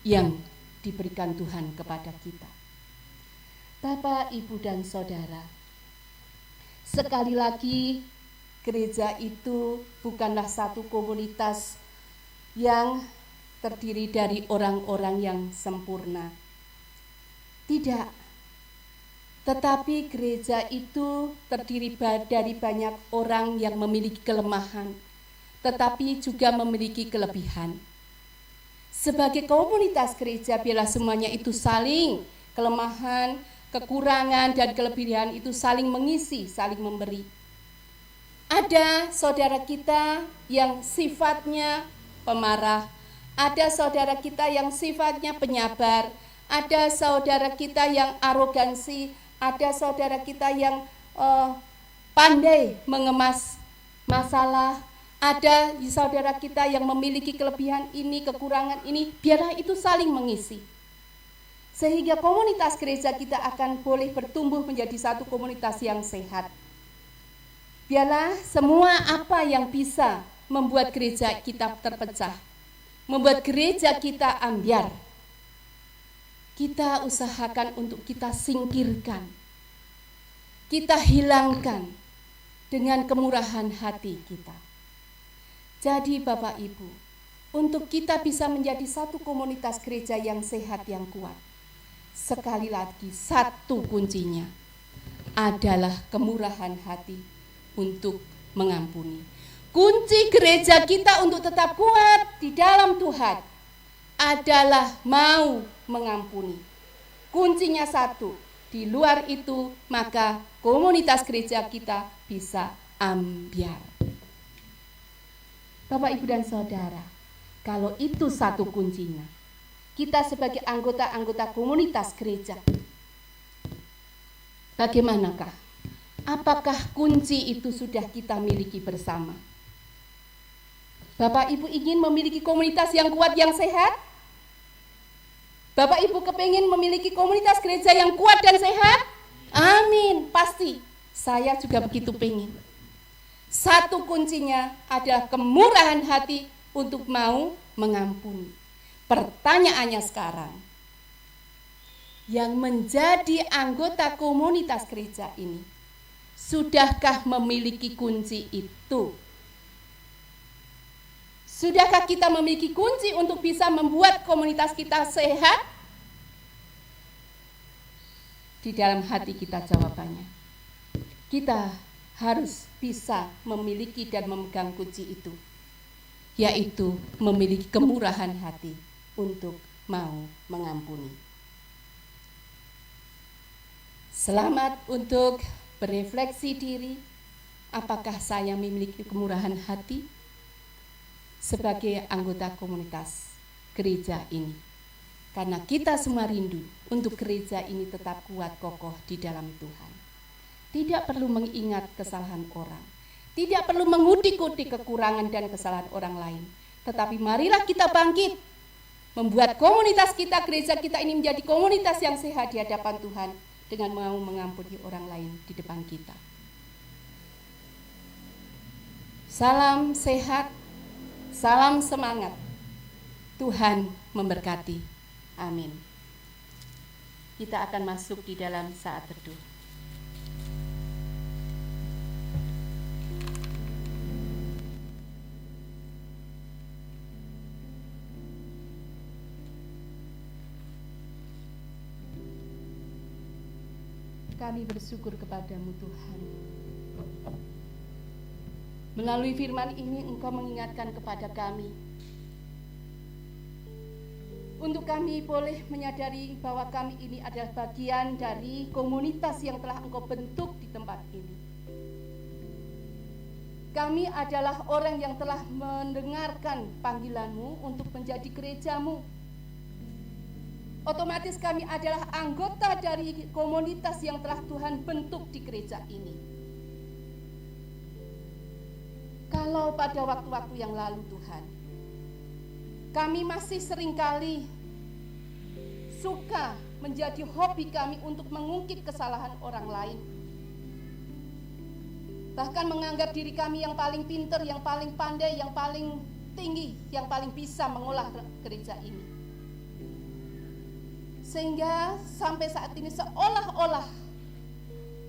yang diberikan Tuhan kepada kita. Bapak, Ibu, dan Saudara, sekali lagi gereja itu bukanlah satu komunitas yang terdiri dari orang-orang yang sempurna. Tidak. Tetapi gereja itu terdiri dari banyak orang yang memiliki kelemahan, tetapi juga memiliki kelebihan. Sebagai komunitas gereja, biarlah semuanya itu saling kelemahan, kekurangan, dan kelebihan itu saling mengisi, saling memberi. Ada saudara kita yang sifatnya pemarah, ada saudara kita yang sifatnya penyabar, ada saudara kita yang arogansi, ada saudara kita yang pandai mengemas masalah, ada saudara kita yang memiliki kelebihan ini, kekurangan ini, biarlah itu saling mengisi. Sehingga komunitas gereja kita akan boleh bertumbuh menjadi satu komunitas yang sehat. Biarlah semua apa yang bisa membuat gereja kita terpecah, membuat gereja kita ambyar, kita usahakan untuk kita singkirkan, kita hilangkan dengan kemurahan hati kita. Jadi Bapak Ibu, untuk kita bisa menjadi satu komunitas gereja yang sehat, yang kuat, sekali lagi satu kuncinya adalah kemurahan hati untuk mengampuni. Kunci gereja kita untuk tetap kuat di dalam Tuhan adalah mau mengampuni. Kuncinya satu, di luar itu maka komunitas gereja kita bisa ambyar. Bapak, Ibu, dan Saudara, kalau itu satu kuncinya, kita sebagai anggota-anggota komunitas gereja, bagaimanakah? Apakah kunci itu sudah kita miliki bersama? Bapak Ibu ingin memiliki komunitas yang kuat, yang sehat? Bapak Ibu kepingin memiliki komunitas gereja yang kuat dan sehat? Amin, pasti. Saya juga begitu pengen. Satu kuncinya adalah kemurahan hati untuk mau mengampuni. Pertanyaannya sekarang, yang menjadi anggota komunitas gereja ini, sudahkah memiliki kunci itu? Sudahkah kita memiliki kunci untuk bisa membuat komunitas kita sehat? Di dalam hati kita jawabannya. Kita harus bisa memiliki dan memegang kunci itu, yaitu memiliki kemurahan hati untuk mau mengampuni. Selamat untuk berefleksi diri, apakah saya memiliki kemurahan hati sebagai anggota komunitas gereja ini. Karena kita semua rindu untuk gereja ini tetap kuat kokoh di dalam Tuhan. Tidak perlu mengingat kesalahan orang, tidak perlu mengudik-udik kekurangan dan kesalahan orang lain. Tetapi marilah kita bangkit, membuat komunitas kita, gereja kita ini menjadi komunitas yang sehat di hadapan Tuhan, dengan mau mengampuni orang lain di depan kita. Salam sehat, salam semangat. Tuhan memberkati. Amin. Kita akan masuk di dalam saat teduh. Kami bersyukur kepadamu Tuhan. Melalui firman ini Engkau mengingatkan kepada kami untuk kami boleh menyadari bahwa kami ini adalah bagian dari komunitas yang telah Engkau bentuk di tempat ini. Kami adalah orang yang telah mendengarkan panggilan-Mu untuk menjadi gereja-Mu. Otomatis kami adalah anggota dari komunitas yang telah Tuhan bentuk di gereja ini. Kalau pada waktu-waktu yang lalu Tuhan, kami masih seringkali suka menjadi hobi kami untuk mengungkit kesalahan orang lain. Bahkan menganggap diri kami yang paling pintar, yang paling pandai, yang paling tinggi, yang paling bisa mengolah gereja ini. Sehingga sampai saat ini seolah-olah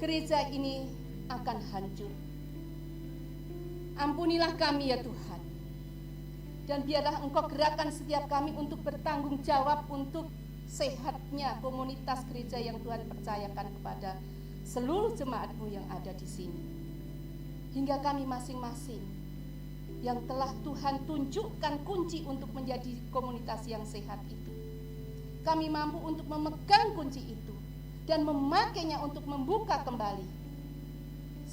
gereja ini akan hancur. Ampunilah kami ya Tuhan. Dan biarlah Engkau gerakkan setiap kami untuk bertanggung jawab untuk sehatnya komunitas gereja yang Tuhan percayakan kepada seluruh jemaat-Mu yang ada di sini. Hingga kami masing-masing yang telah Tuhan tunjukkan kunci untuk menjadi komunitas yang sehat itu, kami mampu untuk memegang kunci itu dan memakainya untuk membuka kembali,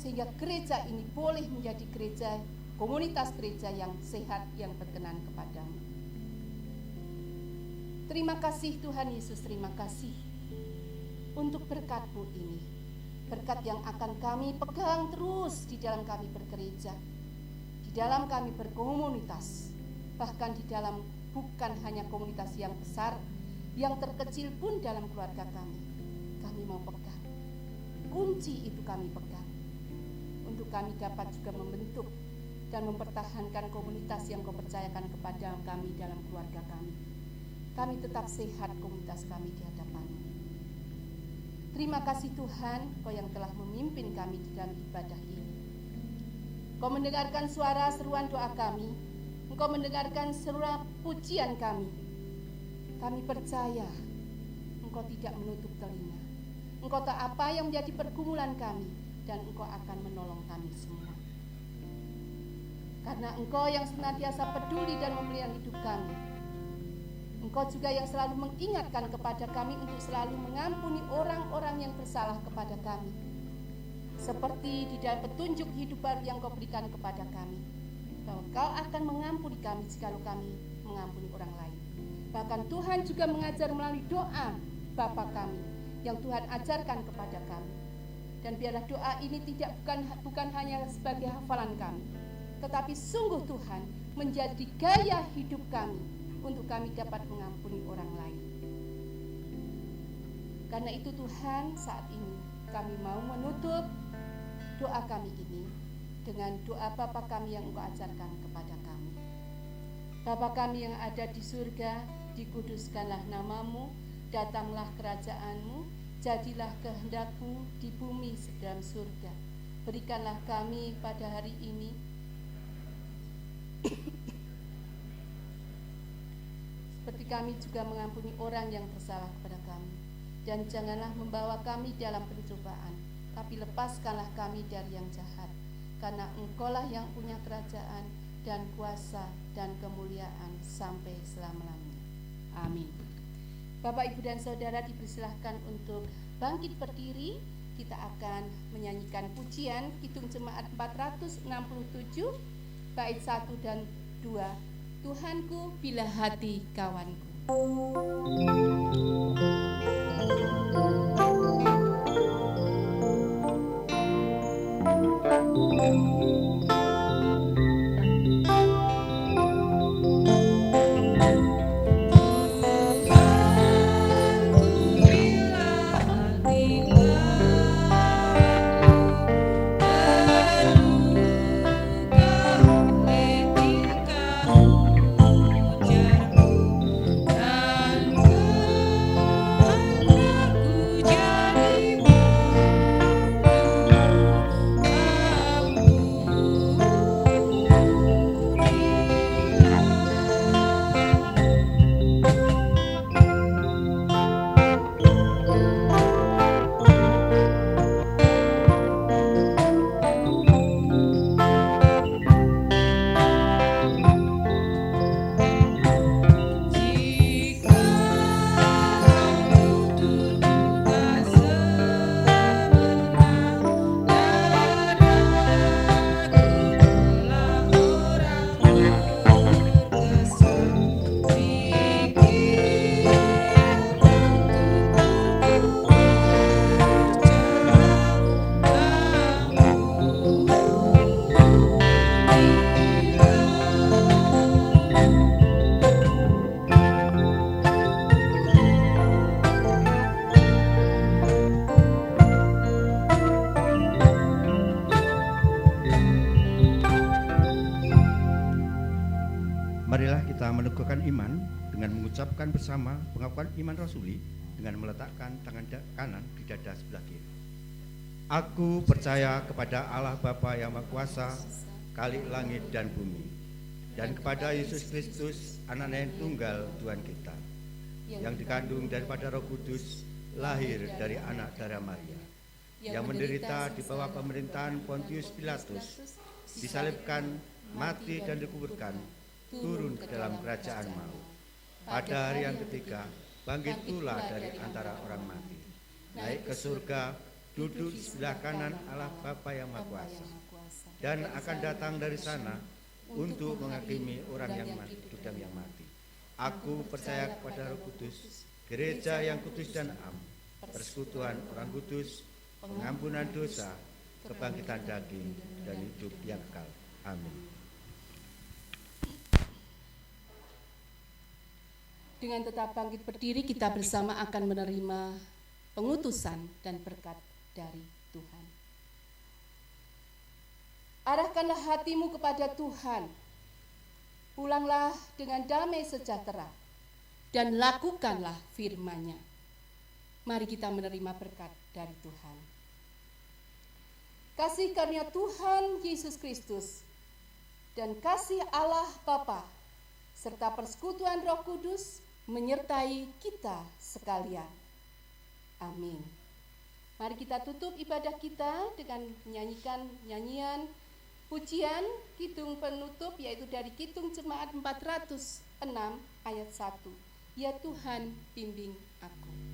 sehingga gereja ini boleh menjadi gereja, komunitas gereja yang sehat, yang berkenan kepadamu. Terima kasih Tuhan Yesus, terima kasih untuk berkat-Mu ini. Berkat yang akan kami pegang terus di dalam kami bergereja, di dalam kami berkomunitas, bahkan di dalam bukan hanya komunitas yang besar, yang terkecil pun dalam keluarga kami. Kami mau pegang. Kunci itu kami pegang. Untuk kami dapat juga membentuk dan mempertahankan komunitas yang Kau percayakan kepada kami dalam keluarga kami. Kami tetap sehat komunitas kami di hadapan-Mu. Terima kasih Tuhan, Kau yang telah memimpin kami di dalam ibadah ini. Kau mendengarkan suara seruan doa kami. Engkau mendengarkan seruan pujian kami. Kami percaya Engkau tidak menutup telinga. Engkau tahu apa yang menjadi pergumulan kami, dan Engkau akan menolong kami semua. Karena Engkau yang senantiasa peduli dan memelihara hidup kami. Engkau juga yang selalu mengingatkan kepada kami untuk selalu mengampuni orang-orang yang bersalah kepada kami. Seperti di dalam petunjuk hidup baru yang Kau berikan kepada kami, bahwa Kau akan mengampuni kami jikalau kami mengampuni orang lain. Bahkan Tuhan juga mengajar melalui doa Bapa kami yang Tuhan ajarkan kepada kami. Dan biarlah doa ini bukan hanya sebagai hafalan kami, tetapi sungguh Tuhan menjadi gaya hidup kami untuk kami dapat mengampuni orang lain. Karena itu Tuhan, saat ini kami mau menutup doa kami ini dengan doa Bapa kami yang Engkau ajarkan kepada kami. Bapa kami yang ada di surga, dikuduskanlah nama-Mu, datanglah kerajaan-Mu, jadilah kehendak-Mu di bumi sedalam surga. Berikanlah kami pada hari ini seperti kami juga mengampuni orang yang bersalah kepada kami. Dan janganlah membawa kami dalam pencobaan, tapi lepaskanlah kami dari yang jahat. Karena Engkau-lah yang punya kerajaan dan kuasa dan kemuliaan sampai selama-lamanya. Amin. Bapak, Ibu, dan Saudara dipersilahkan untuk bangkit berdiri. Kita akan menyanyikan pujian Kidung Jemaat 467, bait 1 dan 2. Tuhanku bila hati kawanku. Jangan mengukuhkan iman dengan mengucapkan bersama pengakuan iman rasuli dengan meletakkan tangan kanan di dada sebelah kiri. Aku percaya kepada Allah Bapa yang Maha Kuasa, Khalik langit dan bumi, dan kepada Yesus Kristus, Anak-Nya yang tunggal Tuhan kita, yang dikandung daripada Roh Kudus, lahir dari anak darah Maria, yang menderita di bawah pemerintahan Pontius Pilatus, disalibkan, mati dan dikuburkan, turun ke dalam kerajaan maut. Pada hari yang ketiga, bangkit pula dari antara orang mati, naik ke surga, duduk di sebelah kanan Allah Bapa yang Maha Kuasa, dan akan datang dari sana untuk menghakimi orang yang hidup dan yang mati. Aku percaya kepada Roh Kudus, gereja yang kudus dan am, persekutuan orang kudus, pengampunan dosa, kebangkitan daging, dan hidup yang kekal. Amin. Dengan tetap bangkit berdiri, kita bersama akan menerima pengutusan dan berkat dari Tuhan. Arahkanlah hatimu kepada Tuhan, pulanglah dengan damai sejahtera, dan lakukanlah firman-Nya. Mari kita menerima berkat dari Tuhan. Kasih karunia Tuhan Yesus Kristus dan kasih Allah Bapa serta persekutuan Roh Kudus menyertai kita sekalian. Amin. Mari kita tutup ibadah kita dengan menyanyikan nyanyian pujian kidung penutup, yaitu dari Kidung Jemaat 406 ayat 1. Ya Tuhan, bimbing aku.